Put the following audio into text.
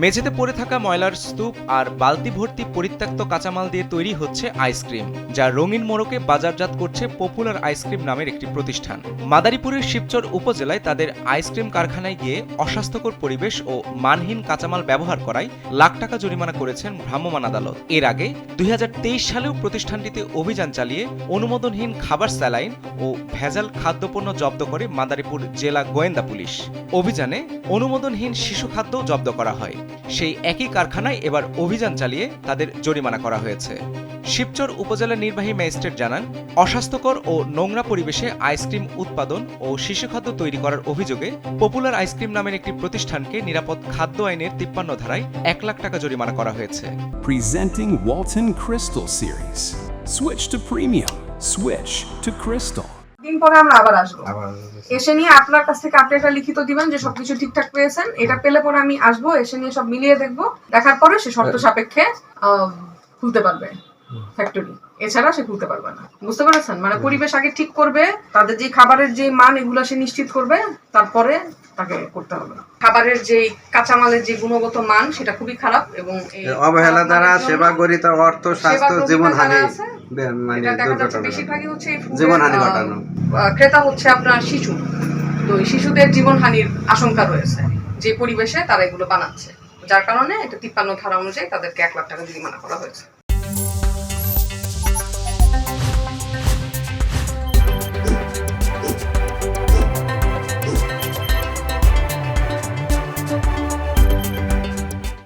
মেঝেতে পড়ে থাকা ময়লার স্তূপ আর বালতি ভর্তি পরিত্যক্ত কাঁচামাল দিয়ে তৈরি হচ্ছে আইসক্রিম, যা রঙিন মোড়কে বাজারজাত করছে পপুলার আইসক্রিম নামের একটি প্রতিষ্ঠান। মাদারীপুরের শিবচর উপজেলায় তাদের আইসক্রিম কারখানায় গিয়ে অস্বাস্থ্যকর পরিবেশ ও মানহীন কাঁচামাল ব্যবহার করায় লাখ টাকা জরিমানা করেছেন ভ্রাম্যমাণ আদালত। এর আগে ২০২৩ সালেও প্রতিষ্ঠানটিতে অভিযান চালিয়ে অনুমোদনহীন খাবার স্যালাইন ও ভেজাল খাদ্যপণ্য জব্দ করে মাদারীপুর জেলা গোয়েন্দা পুলিশ। অভিযানে অনুমোদনহীন শিশু খাদ্য জব্দ করা হয়। সেই একই কারখানায় এবার অভিযান চালিয়ে তাদের জরিমানা করা হয়েছে। শিবচর উপজেলা নির্বাহী ম্যাজিস্ট্রেট জানান, অস্বাস্থ্যকর ও নোংরা পরিবেশে আইসক্রিম উৎপাদন ও শিশুখাদ্য তৈরি করার অভিযোগে পপুলার আইসক্রিম নামের একটি প্রতিষ্ঠানকে নিরাপদ খাদ্য আইনের ৫৩ ধারায় ১ লাখ টাকা জরিমানা করা হয়েছে। Presenting Walton Crystal Series. Switch to premium. Switch to Crystal. দিন পরে আমরা আবার আসবো, এসে নিয়ে আপনার কাছ থেকে আপনি একটা লিখিত দিবেন যে সবকিছু ঠিকঠাক পেয়েছেন। এটা পেলে পরে আমি আসবো, এসে নিয়ে সব মিলিয়ে দেখবো, দেখার পরে সে শর্ত সাপেক্ষে খুলতে পারবে ফ্যাক্টরি, এছাড়া সে খুলতে পারবে না। বুঝতে পেরেছেন? মানে পরিবেশ আগে ঠিক করবে, তাদের যে খাবারের যে মান এগুলো সে নিশ্চিত করবে, তারপরে তাকে করতে হবে। খাবারের যে কাঁচামালের যে গুণগত মান সেটা খুবই খারাপ এবং অবহেলা দ্বারা সেবা গরিত অর্থ স্বাস্থ্য জীবনহানি বেশিরভাগই হচ্ছে জীবনহানি ঘটানো। ক্রেতা হচ্ছে আপনার শিশু, তো শিশুদের জীবনহানির আশঙ্কা রয়েছে যে পরিবেশে তারা এগুলো বানাচ্ছে, যার কারণে এটা ৫৩ ধারা অনুযায়ী তাদেরকে ১ লাখ টাকা জরিমানা করা হয়েছে।